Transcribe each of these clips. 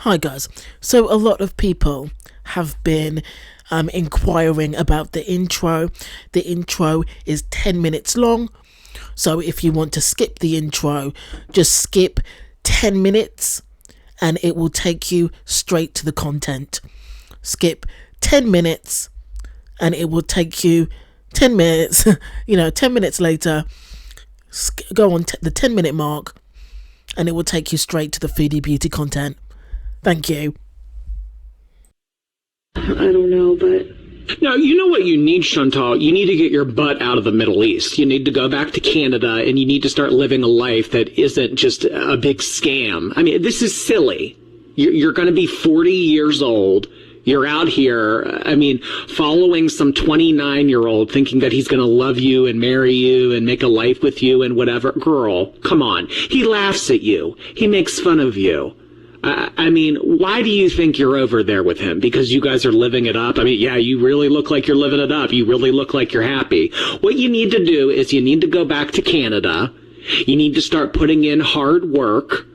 Hi guys. So a lot of people have been inquiring about the intro. The intro is 10 minutes long. So if you want to skip the intro, just skip 10 minutes and it will take you straight to the content. Skip 10 minutes and it will take you 10 minutes, 10 minutes later, go on the 10-minute mark and it will take you straight to the Foodie Beauty content. Thank you. I don't know, but... Now, you know what you need, Chantal? You need to get your butt out of the Middle East. You need to go back to Canada, and you need to start living a life that isn't just a big scam. I mean, this is silly. You're going to be 40 years old. You're out here, following some 29-year-old thinking that he's going to love you and marry you and make a life with you and whatever. Girl, come on. He laughs at you. He makes fun of you. Why do you think you're over there with him? Because you guys are living it up? Yeah, you really look like you're living it up. You really look like you're happy. What you need to do is you need to go back to Canada. You need to start putting in hard work.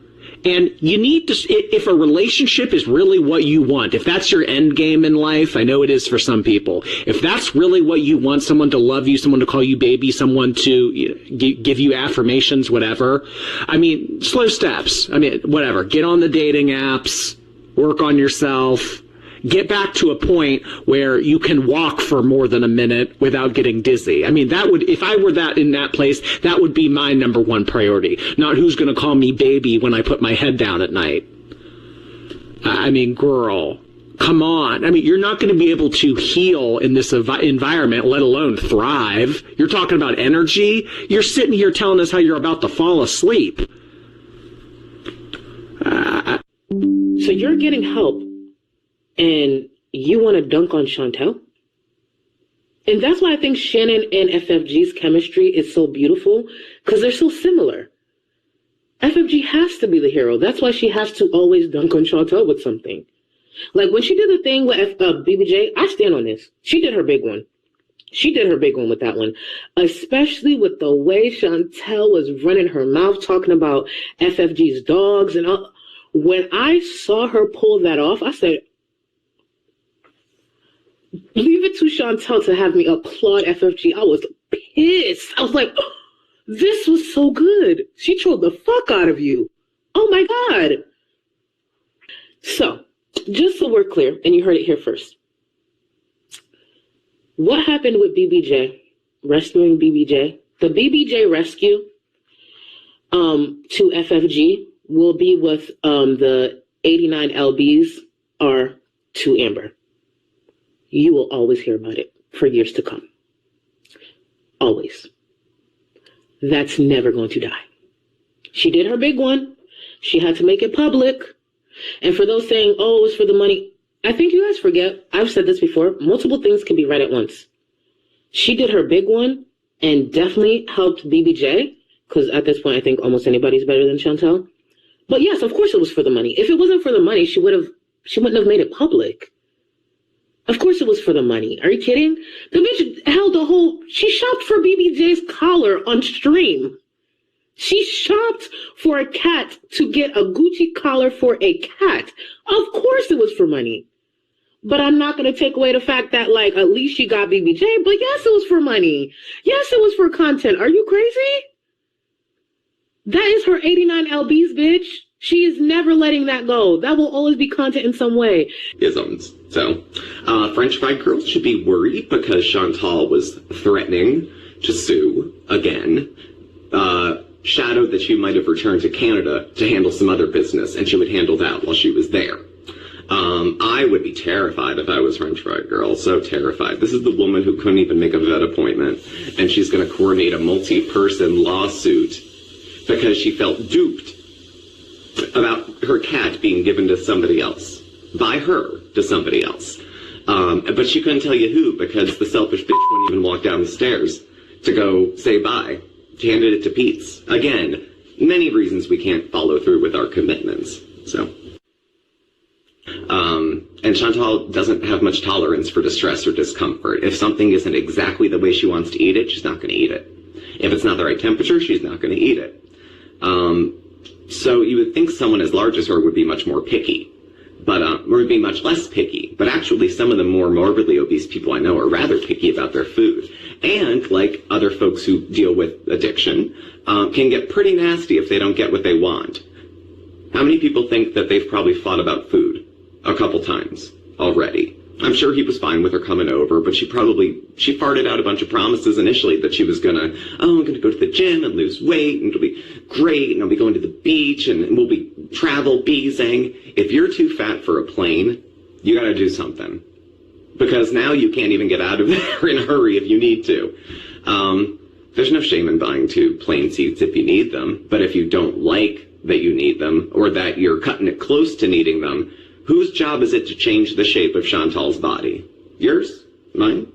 And you need to, if a relationship is really what you want, if that's your end game in life, I know it is for some people. If that's really what you want, someone to love you, someone to call you baby, someone to give you affirmations, whatever. Slow steps. Whatever. Get on the dating apps, work on yourself, get back to a point where you can walk for more than a minute without getting dizzy. That would, if I were in that place, that would be my number one priority. Not who's going to call me baby when I put my head down at night. Girl, come on. You're not going to be able to heal in this environment, let alone thrive. You're talking about energy. You're sitting here telling us how you're about to fall asleep. So you're getting help. And you want to dunk on Chantel? And that's why I think Shannon and FFG's chemistry is so beautiful, because they're so similar. FFG has to be the hero. That's why she has to always dunk on Chantel with something. Like when she did the thing with BBJ, I stand on this. She did her big one. She did her big one with that one. Especially with the way Chantel was running her mouth talking about FFG's dogs and all. When I saw her pull that off, I said, leave it to Chantel to have me applaud FFG. I was pissed. I was like, oh, this was so good. She trolled the fuck out of you. Oh my God. So, just so we're clear, and you heard it here first. What happened with BBJ? Rescuing BBJ? The BBJ rescue to FFG will be with the 89 LBs are to Amber. You will always hear about it for years to come. Always. That's never going to die. She did her big one. She had to make it public. And for those saying, oh, it was for the money, I think you guys forget, I've said this before, multiple things can be right at once. She did her big one and definitely helped BBJ, because at this point I think almost anybody's better than Chantel. But yes, of course it was for the money. If it wasn't for the money, she wouldn't have made it public. Of course it was for the money. Are you kidding? The bitch held she shopped for BBJ's collar on stream. She shopped for a cat to get a Gucci collar for a cat. Of course it was for money. But I'm not going to take away the fact that, at least she got BBJ. But yes, it was for money. Yes, it was for content. Are you crazy? That is her 89 LBs, bitch. She is never letting that go. That will always be content in some way. Isms. So, French fried girls should be worried because Chantal was threatening to sue again. Shadowed that she might have returned to Canada to handle some other business, and she would handle that while she was there. I would be terrified if I was French fried girl. So terrified. This is the woman who couldn't even make a vet appointment, and she's going to coordinate a multi-person lawsuit because she felt duped about her cat being given to somebody else, by her to somebody else. But she couldn't tell you who because the selfish bitch wouldn't even walk down the stairs to go say bye. She handed it to Pete's. Again, many reasons we can't follow through with our commitments. So, and Chantal doesn't have much tolerance for distress or discomfort. If something isn't exactly the way she wants to eat it, she's not going to eat it. If it's not the right temperature, she's not going to eat it. So you would think someone as large as her would be much more picky. but or be much less picky. But actually, some of the more morbidly obese people I know are rather picky about their food. And like other folks who deal with addiction, can get pretty nasty if they don't get what they want. How many people think that they've probably fought about food a couple times already? I'm sure he was fine with her coming over, but she farted out a bunch of promises initially that she was I'm gonna go to the gym and lose weight, and it'll be great, and I'll be going to the beach, and we'll be travel beezing. If you're too fat for a plane, you gotta do something. Because now you can't even get out of there in a hurry if you need to. There's no shame in buying 2 plane seats if you need them, but if you don't like that you need them, or that you're cutting it close to needing them, whose job is it to change the shape of Chantal's body? Yours? Mine?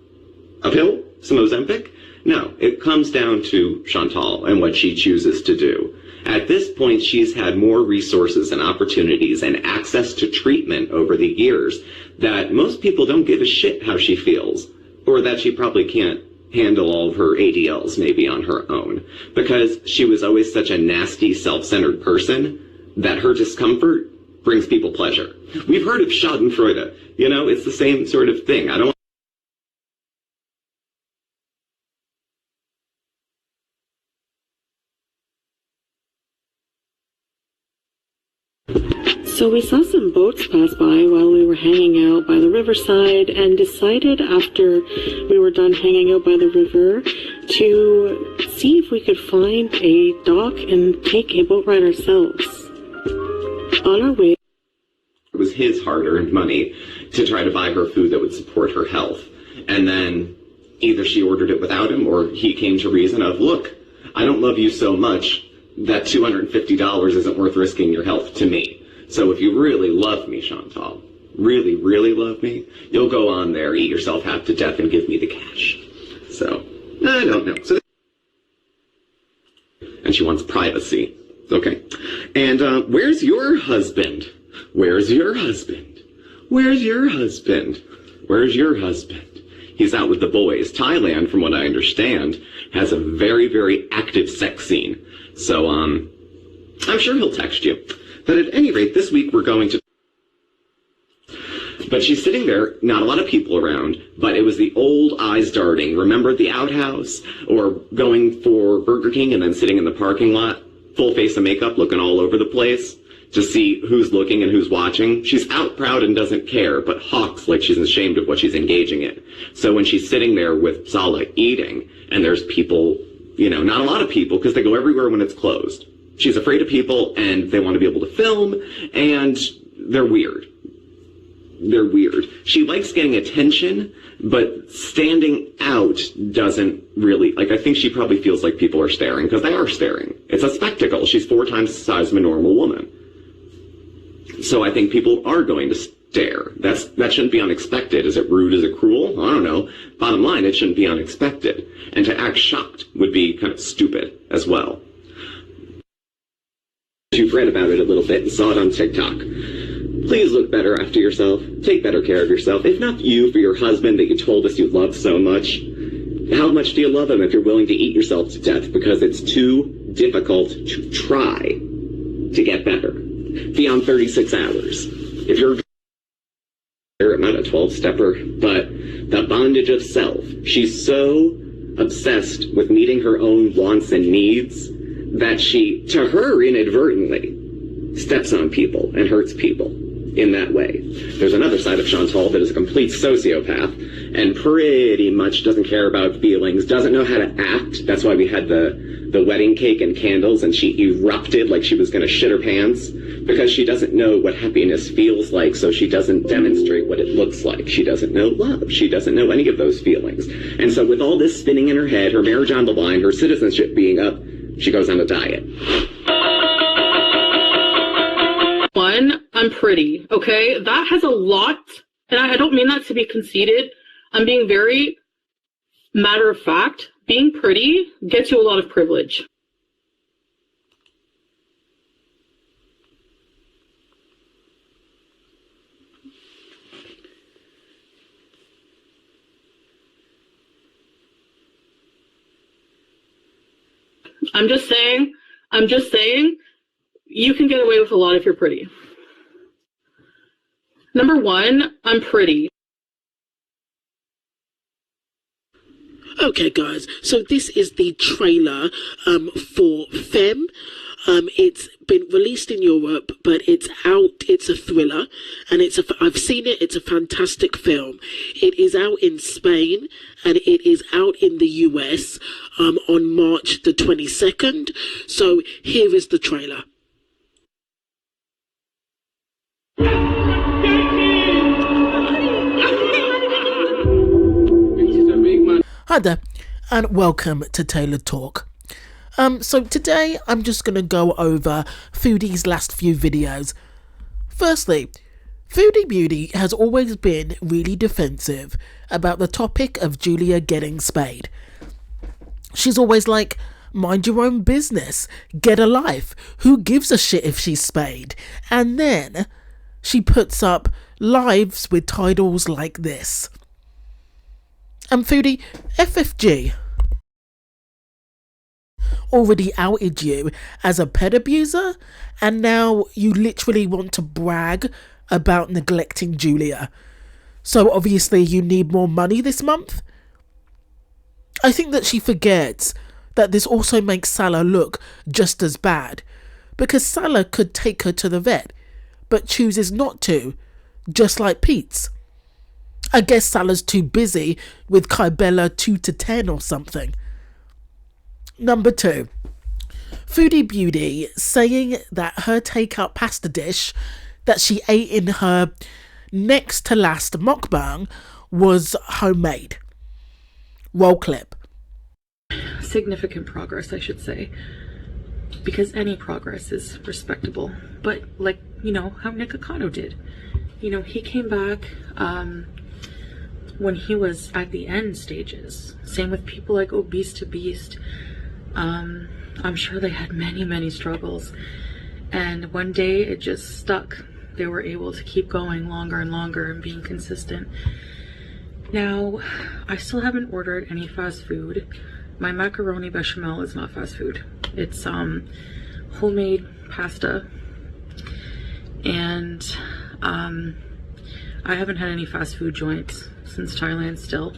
A pill? Some Ozempic? No, it comes down to Chantal and what she chooses to do. At this point, she's had more resources and opportunities and access to treatment over the years that most people don't give a shit how she feels, or that she probably can't handle all of her ADLs maybe on her own, because she was always such a nasty, self-centered person that her discomfort brings people pleasure. We've heard of Schadenfreude. It's the same sort of thing. So we saw some boats pass by while we were hanging out by the riverside, and decided after we were done hanging out by the river to see if we could find a dock and take a boat ride ourselves. On our way, it was his hard-earned money to try to buy her food that would support her health. And then either she ordered it without him, or he came to reason of, look, I don't love you so much that $250 isn't worth risking your health to me. So if you really love me, Chantal, really, really love me, you'll go on there, eat yourself half to death, and give me the cash. So, I don't know. And she wants privacy. Okay. And where's your husband? Where's your husband? Where's your husband? Where's your husband? He's out with the boys. Thailand, from what I understand, has a very, very active sex scene. So, I'm sure he'll text you. But at any rate, this week we're going to... But she's sitting there, not a lot of people around, but it was the old eyes darting. Remember the outhouse? Or going for Burger King and then sitting in the parking lot, full face of makeup, looking all over the place to see who's looking and who's watching. She's out proud and doesn't care, but hawks like she's ashamed of what she's engaging in. So when she's sitting there with Sala eating, and there's people, not a lot of people, because they go everywhere when it's closed. She's afraid of people, and they want to be able to film, and they're weird. They're weird. She likes getting attention, but standing out doesn't really, I think she probably feels like people are staring, because they are staring. It's a spectacle. She's 4 times the size of a normal woman. So I think people are going to stare. That shouldn't be unexpected. Is it rude? Is it cruel? I don't know. Bottom line, it shouldn't be unexpected. And to act shocked would be kind of stupid as well. You've read about it a little bit and saw it on TikTok. Please look better after yourself. Take better care of yourself. If not you, for your husband that you told us you love so much. How much do you love him if you're willing to eat yourself to death because it's too difficult to try to get better beyond 36 hours? If you're not a 12-stepper, but the bondage of self. She's so obsessed with meeting her own wants and needs that she, to her inadvertently, steps on people and hurts people in that way. There's another side of Chantal that is a complete sociopath and pretty much doesn't care about feelings, doesn't know how to act. That's why we had the wedding cake and candles, and she erupted like she was going to shit her pants, because she doesn't know what happiness feels like, so she doesn't demonstrate what it looks like. She doesn't know love. She doesn't know any of those feelings. And so with all this spinning in her head, her marriage on the line, her citizenship being up, she goes on a diet. One, I'm pretty, okay? That has a lot, and I don't mean that to be conceited. I'm being very matter of fact. Being pretty gets you a lot of privilege. I'm just saying, you can get away with a lot if you're pretty. Number one, I'm pretty. Okay, guys, so this is the trailer for Femme. It's been released in Europe, but it's out. It's a thriller, and I've seen it. It's a fantastic film. It is out in Spain, and it is out in the US on March the 22nd. So here is the trailer. Hi there, and welcome to Tailored Talk. So today I'm just going to go over Foodie's last few videos. Firstly, Foodie Beauty has always been really defensive about the topic of Julia getting spayed. She's always like, mind your own business, get a life, who gives a shit if she's spayed? And then she puts up lives with titles like this. And Foodie, FFG already outed you as a pet abuser, and now you literally want to brag about neglecting Julia. So obviously you need more money this month? I think that she forgets that this also makes Salah look just as bad, because Salah could take her to the vet, but chooses not to, just like Pete's. I guess Salah's too busy with Kybella 2 to 10 or something. Number 2. Foodie Beauty saying that her takeout pasta dish that she ate in her next to last mukbang was homemade. Roll clip. Significant progress, I should say, because any progress is respectable. But like, how Nikocado did. He came back when he was at the end stages. Same with people like Obese to Beast. I'm sure they had many struggles, and one day it just stuck. They were able to keep going longer and longer and being consistent. Now, I still haven't ordered any fast food. My macaroni bechamel is not fast food. It's homemade pasta, and I haven't had any fast food joints since Thailand still.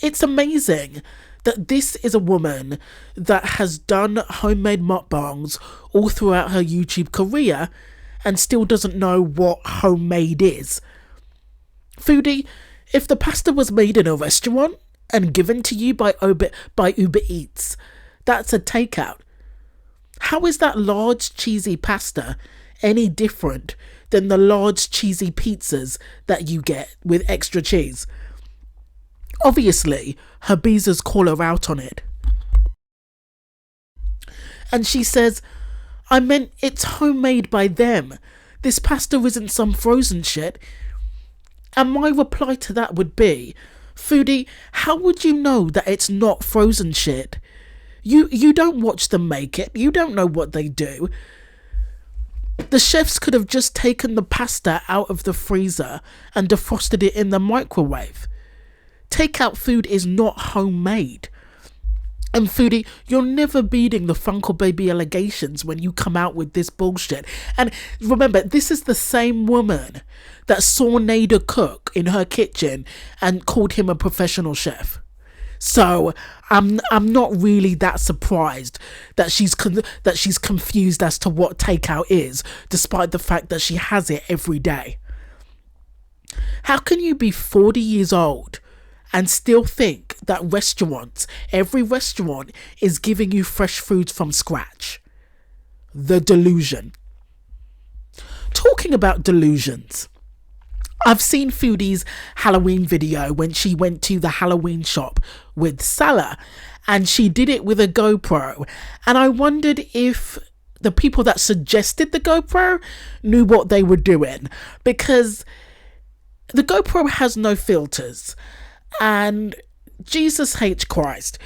It's amazing that this is a woman that has done homemade mukbangs all throughout her YouTube career and still doesn't know what homemade is. Foodie, if the pasta was made in a restaurant and given to you by Uber Eats, that's a takeout. How is that large cheesy pasta any different than the large cheesy pizzas that you get with extra cheese? Obviously, her beezers call her out on it. And she says, I meant it's homemade by them. This pasta isn't some frozen shit. And my reply to that would be, Foodie, how would you know that it's not frozen shit? You don't watch them make it. You don't know what they do. The chefs could have just taken the pasta out of the freezer and defrosted it in the microwave. Takeout food is not homemade. And Foodie, you're never beating the Funko Baby allegations when you come out with this bullshit. And remember, this is the same woman that saw Nader cook in her kitchen and called him a professional chef. So I'm not really that surprised that she's confused as to what takeout is, despite the fact that she has it every day. How can you be 40 years old and still think that every restaurant is giving you fresh foods from scratch? The delusion. Talking about delusions, I've seen Foodie's Halloween video when she went to the Halloween shop with Salah, and she did it with a GoPro, and I wondered if the people that suggested the GoPro knew what they were doing, because the GoPro has no filters. And Jesus H. Christ,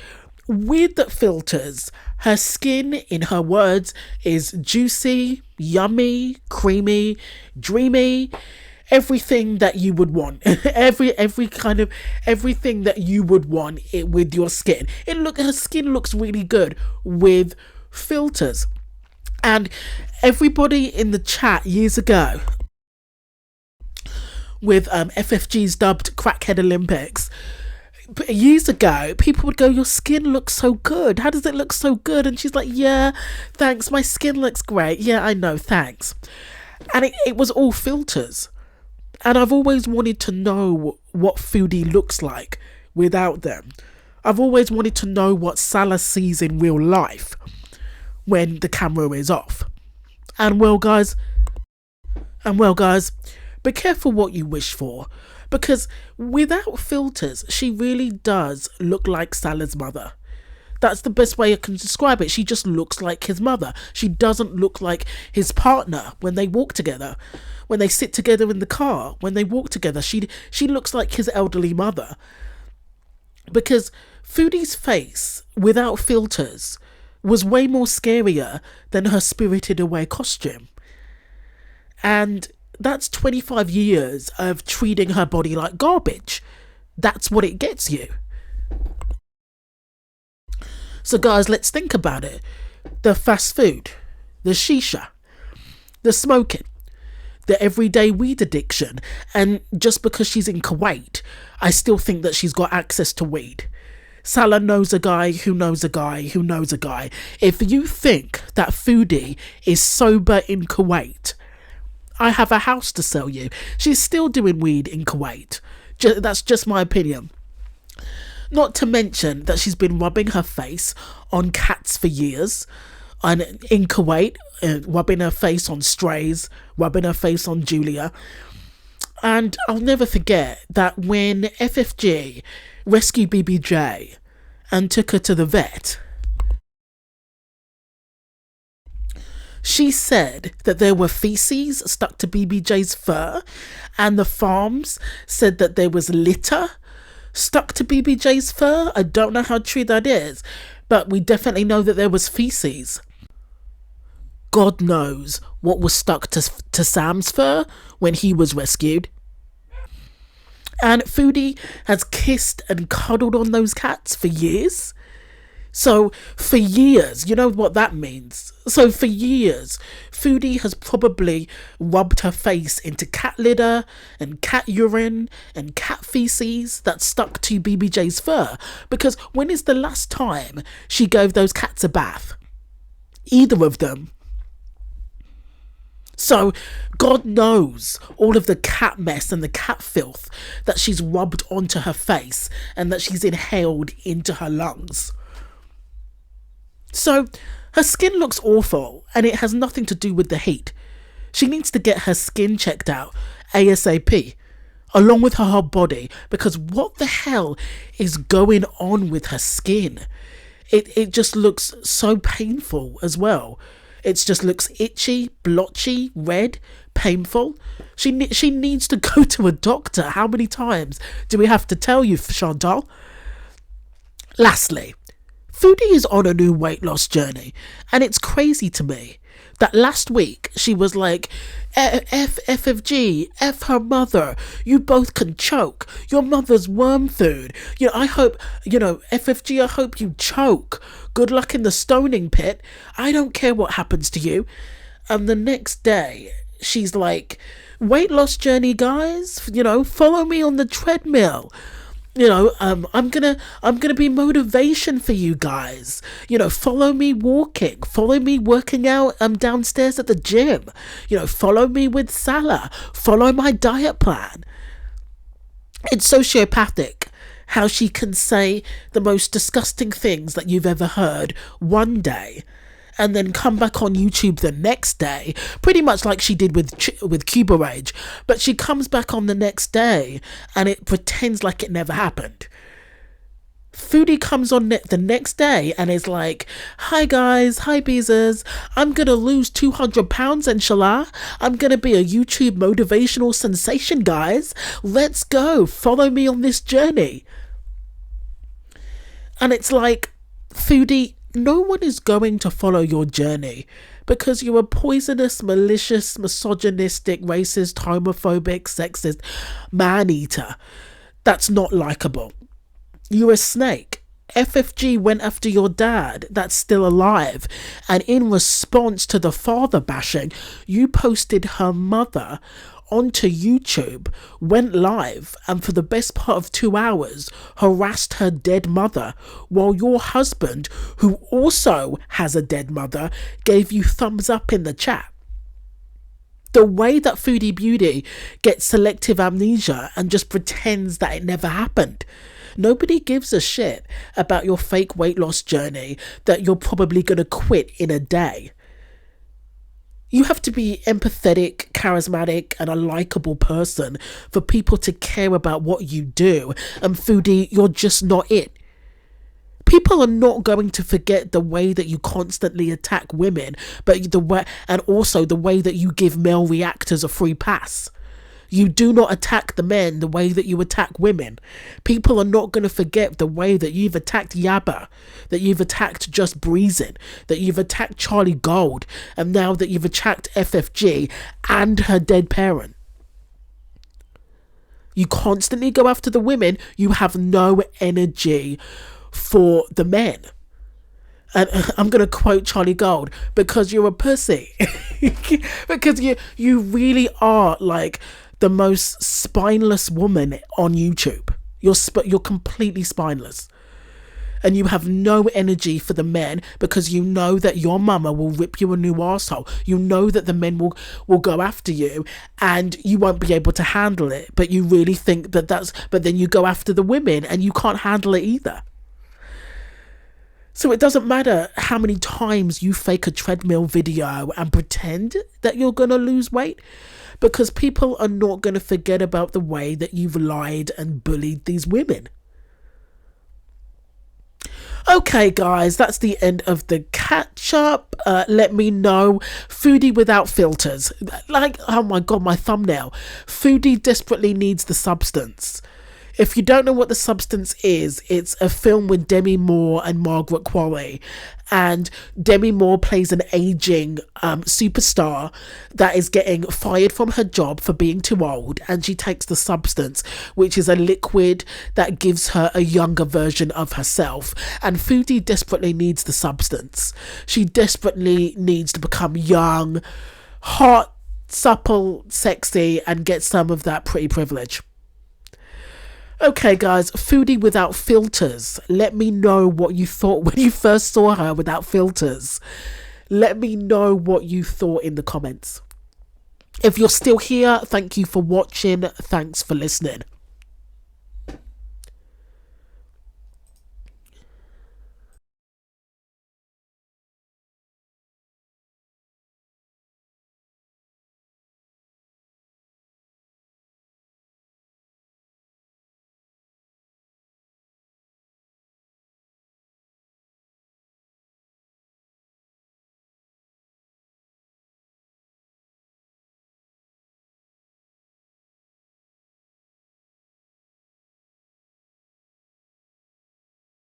with the filters, her skin, in her words, is juicy, yummy, creamy, dreamy, everything that you would want. every kind of everything that you would want it with your skin. Her skin looks really good with filters. And everybody in the chat years ago with FFG's dubbed Crackhead Olympics. Years ago, people would go, your skin looks so good. How does it look so good? And she's like, yeah, thanks. My skin looks great. Yeah, I know. Thanks. And it was all filters. And I've always wanted to know what Foodie looks like without them. I've always wanted to know what Salah sees in real life when the camera is off. And well, guys, be careful what you wish for. Because without filters, she really does look like Salah's mother. That's the best way I can describe it. She just looks like his mother. She doesn't look like his partner when they walk together. When they sit together in the car, when they walk together, she looks like his elderly mother. Because Foodie's face, without filters, was way more scarier than her Spirited Away costume. And that's 25 years of treating her body like garbage. That's what it gets you. So guys, let's think about it. The fast food, the shisha, the smoking, the everyday weed addiction. And just because she's in Kuwait, I still think that she's got access to weed. Salah knows a guy who knows a guy who knows a guy. If you think that Foodie is sober in Kuwait, I have a house to sell you. She's still doing weed in Kuwait. That's just my opinion. Not to mention that she's been rubbing her face on cats for years. And in Kuwait, rubbing her face on strays, rubbing her face on Julia. And I'll never forget that when FFG rescued BBJ and took her to the vet, she said that there were feces stuck to BBJ's fur, and the farms said that there was litter stuck to BBJ's fur. I don't know how true that is, but we definitely know that there was feces. God knows what was stuck to Sam's fur when he was rescued. And Foodie has kissed and cuddled on those cats for years. So for years, you know what that means. So for years, Foodie has probably rubbed her face into cat litter and cat urine and cat feces that stuck to BBJ's fur. Because when is the last time she gave those cats a bath? Either of them. So God knows all of the cat mess and the cat filth that she's rubbed onto her face and that she's inhaled into her lungs. So her skin looks awful, and it has nothing to do with the heat. She needs to get her skin checked out ASAP, along with her whole body, because what the hell is going on with her skin? It just looks so painful as well. It just looks itchy, blotchy, red, painful. She needs to go to a doctor. How many times do we have to tell you, Chantal? Lastly, Foodie is on a new weight loss journey, and it's crazy to me that last week she was like, FFG, F her mother, you both can choke, your mother's worm food, I hope, FFG, I hope you choke, good luck in the stoning pit, I don't care what happens to you. And the next day she's like, weight loss journey, guys, follow me on the treadmill. I'm gonna be motivation for you guys. Follow me walking, follow me working out downstairs at the gym. Follow me with Salah, follow my diet plan. It's sociopathic how she can say the most disgusting things that you've ever heard one day and then come back on YouTube the next day, pretty much like she did with Cuba Rage. But she comes back on the next day and it pretends like it never happened. Foodie comes on the next day and is like, hi guys, hi Beezers, I'm gonna lose 200 pounds inshallah, I'm gonna be a YouTube motivational sensation, guys, let's go, follow me on this journey. And it's like, Foodie, no one is going to follow your journey because you're a poisonous, malicious, misogynistic, racist, homophobic, sexist man-eater that's not likable. You're a snake FFG went after your dad that's still alive, and in response to the father bashing, you posted her mother onto YouTube, went live, and for the best part of 2 hours harassed her dead mother, while your husband, who also has a dead mother, gave you thumbs up in the chat. The way that Foodie Beauty gets selective amnesia and just pretends that it never happened. Nobody gives a shit about your fake weight loss journey that you're probably going to quit in a day. You have to be empathetic, charismatic, and a likable person for people to care about what you do. And Foodie, you're just not it. People are not going to forget the way that you constantly attack women, but and also the way that you give male reactors a free pass. You do not attack the men the way that you attack women. People are not going to forget the way that you've attacked Yabba, that you've attacked Just Breezing, that you've attacked Charlie Gold, and now that you've attacked FFG and her dead parent. You constantly go after the women. You have no energy for the men. And I'm going to quote Charlie Gold, because you're a pussy. Because you really are like the most spineless woman on YouTube. You're completely spineless. And you have no energy for the men, because you know that your mama will rip you a new arsehole. You know that the men will go after you and you won't be able to handle it. But you really think but then you go after the women and you can't handle it either. So it doesn't matter how many times you fake a treadmill video and pretend that you're going to lose weight, because people are not going to forget about the way that you've lied and bullied these women. Okay, guys, that's the end of the catch-up. Let me know. Foodie without filters. Like, oh my God, my thumbnail. Foodie desperately needs the substance. If you don't know what The Substance is, it's a film with Demi Moore and Margaret Qualley. And Demi Moore plays an aging superstar that is getting fired from her job for being too old. And she takes the substance, which is a liquid that gives her a younger version of herself. And Foodie desperately needs the substance. She desperately needs to become young, hot, supple, sexy, and get some of that pretty privilege. Okay, guys, Foodie without filters. Let me know what you thought when you first saw her without filters. Let me know what you thought in the comments. If you're still here, thank you for watching. Thanks for listening.